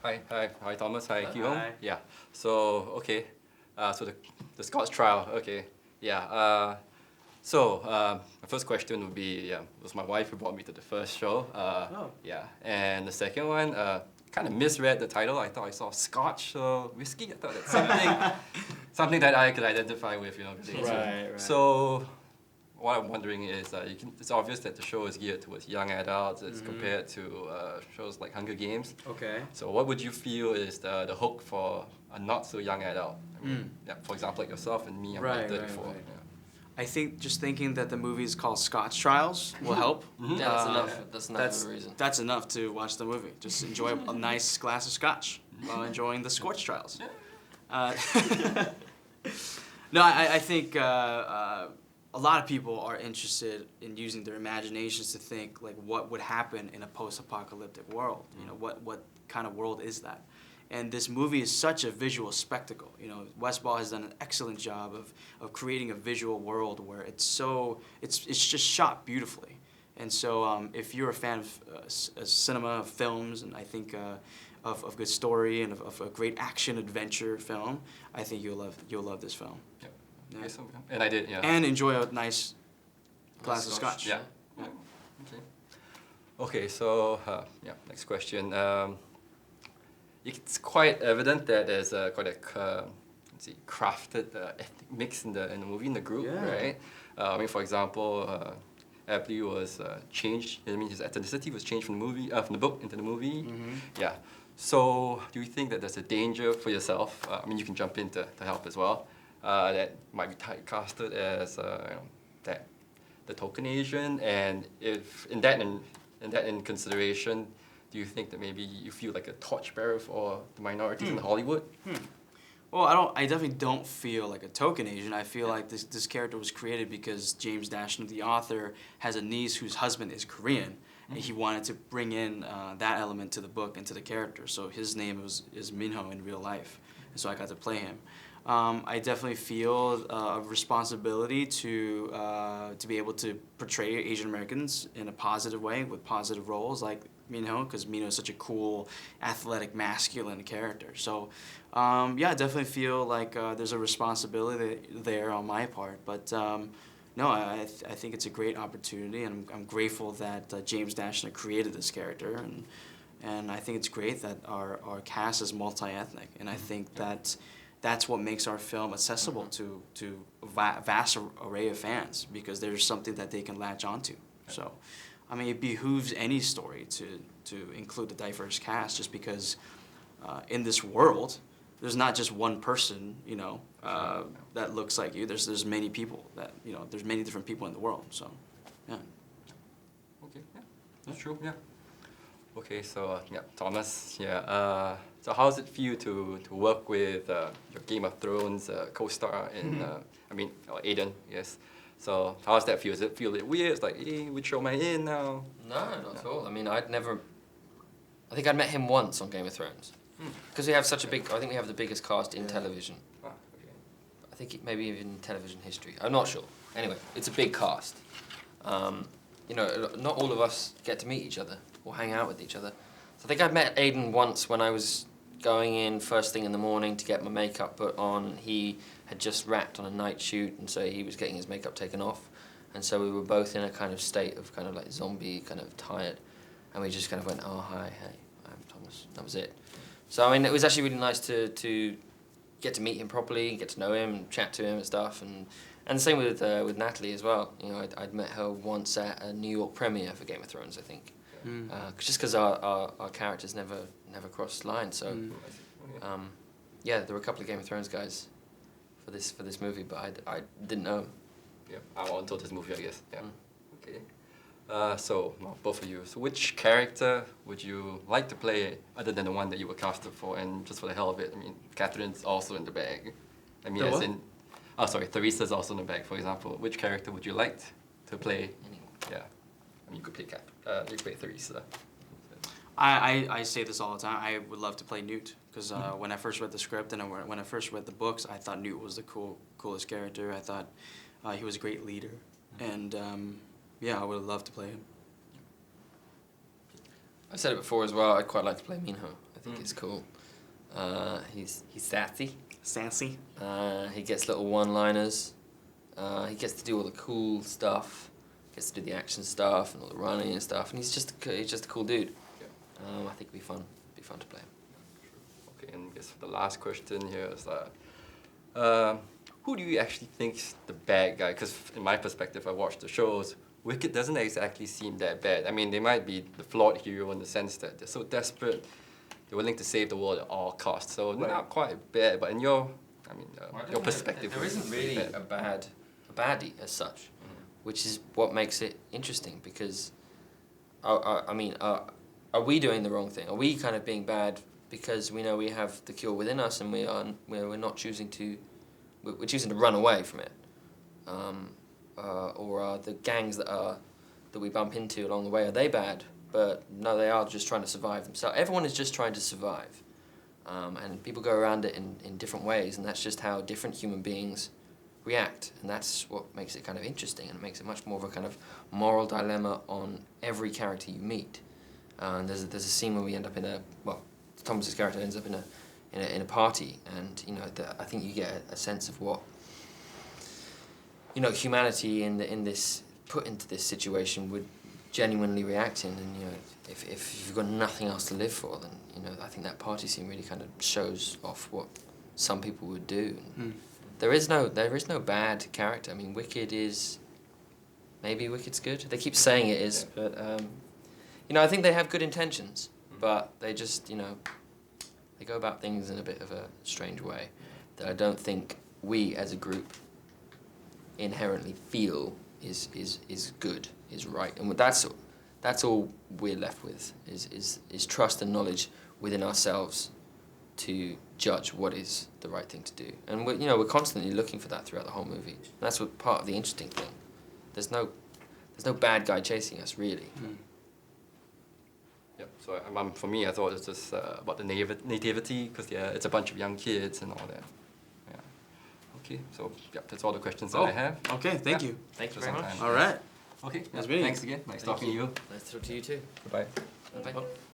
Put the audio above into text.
Hi, Thomas. Hi, Hugh. Hi. Yeah. So, okay. So the Scots trial. Okay. Yeah. My first question would be, yeah, it was my wife who brought me to the first show. Oh. Yeah. And the second one, kind of misread the title. I thought I saw Scotch whiskey. I thought that's something that I could identify with, relate to. Right. So, what I'm wondering is, it's obvious that the show is geared towards young adults as compared to shows like Hunger Games. Okay. So what would you feel is the hook for a not so young adult? Yeah, for example, like yourself and me, I'm like 34. Right. Yeah. I think just thinking that the movie is called Scotch Trials will help. Yeah, that's enough. That's enough of a reason. That's enough to watch the movie. Just enjoy a nice glass of scotch while enjoying the Scotch Trials. No, I think a lot of people are interested in using their imaginations to think like what would happen in a post-apocalyptic world. What kind of world is that? And this movie is such a visual spectacle. Westball has done an excellent job of creating a visual world where it's just shot beautifully. And so if you're a fan of cinema, of films, and I think of good story and of a great action adventure film, I think you'll love this film. Yeah. Yeah. And I did, yeah. And enjoy a nice glass of scotch. Yeah. Okay, so next question. It's quite evident that there's quite a crafted ethnic mix in the movie, in the group, right? For example, Abley was changed. His ethnicity was changed from the book into the movie. Yeah. So, do you think that there's a danger for yourself? You can jump in to help as well. That might be typecasted as the token Asian, and if in consideration, do you think that maybe you feel like a torchbearer for the minorities in Hollywood? Well, I definitely don't feel like a token Asian. I feel like this character was created because James Dashner, the author, has a niece whose husband is Korean, and he wanted to bring in that element to the book and to the character. So his name is Minho in real life, and so I got to play him. I definitely feel a responsibility to be able to portray Asian Americans in a positive way with positive roles like Minho, because Minho is such a cool, athletic, masculine character. So, I definitely feel like there's a responsibility there on my part. But no, I think it's a great opportunity, and I'm grateful that James Dashner created this character, and I think it's great that our cast is multi-ethnic, and I think that's what makes our film accessible to a vast array of fans, because there's something that they can latch onto. So, it behooves any story to include the diverse cast, just because in this world, there's not just one person, that looks like you. There's many people that, there's many different people in the world. So, yeah. Okay, yeah, that's true. Yeah. Okay, so Thomas. Yeah. So how does it feel to work with your Game of Thrones co-star in Aiden? Yes. So how does that feel? Does it feel a bit weird? It's like, hey, which show am I in now? No, not at all. I think I'd met him once on Game of Thrones. Because we have such a big, I think we have the biggest cast in television. Ah, okay. I think maybe even in television history. I'm not sure. Anyway, it's a big cast. Not all of us get to meet each other or hang out with each other. So I think I met Aiden once when I was going in first thing in the morning to get my makeup put on. He had just wrapped on a night shoot, and so he was getting his makeup taken off. And so we were both in a kind of state of kind of like zombie, kind of tired. And we just kind of went, oh, hi, hey, I'm Thomas. That was it. So, it was actually really nice to get to meet him properly, get to know him, and chat to him and stuff. And the same with Natalie as well. I'd met her once at a New York premiere for Game of Thrones, I think. Just because our characters never crossed lines. So, there were a couple of Game of Thrones guys for this movie, but I didn't know them. Yeah, I until this movie, I guess. Yeah. Okay. Both of you. So, which character would you like to play other than the one that you were casted for? And just for the hell of it, Catherine's also in the bag. Theresa's also in the bag, for example. Which character would you like to play? Yeah. You could play you play Theresa. I say this all the time. I would love to play Newt, because when I first read the script and when I first read the books, I thought Newt was the coolest character. I thought he was a great leader, and I would love to play him. I've said it before as well. I'd quite like to play Minho. I think it's cool. He's sassy. Sassy. He gets little one-liners. He gets to do all the cool stuff. Gets to do the action stuff and all the running and stuff. And he's just a cool dude. Yeah. I think it'd be fun. Be fun to play him. Okay, and I guess the last question here is who do you actually think's the bad guy? Because in my perspective, I watched the shows. Wicked doesn't exactly seem that bad. I mean, they might be the flawed hero in the sense that they're so desperate, they're willing to save the world at all costs. So not quite bad, but in your, your perspective, There isn't really a baddie as such, which is what makes it interesting. Because, are we doing the wrong thing? Are we kind of being bad because we know we have the cure within us and we're not choosing to, we're choosing to run away from it? Or are the gangs that we bump into along the way, are they bad? But no, they are just trying to survive themselves. Everyone is just trying to survive. And people go around it in different ways, and that's just how different human beings react. And that's what makes it kind of interesting, and it makes it much more of a kind of moral dilemma on every character you meet. And there's a scene where we end up Thomas's character ends up in a party, and I think you get a sense of what humanity in this put into this situation would genuinely react in. And if you've got nothing else to live for, then I think that party scene really kind of shows off what some people would do. There is no bad character. I mean, Wicked's good. They keep saying it is, but I think they have good intentions, but they just they go about things in a bit of a strange way that I don't think we as a group inherently feel is good, is right. And that's all we're left with is trust and knowledge within ourselves to judge what is the right thing to do. And we're constantly looking for that throughout the whole movie. That's what part of the interesting thing. There's no bad guy chasing us, really. Yep. So for me, I thought it's just about the nativity, because it's a bunch of young kids and all that. Yeah. Okay. So that's all the questions that I have. Okay. Thank you. Thank you very much. All right. Okay. Nice meeting you. Thanks again. Nice talking to you. Nice to talk to you too. Goodbye. Bye.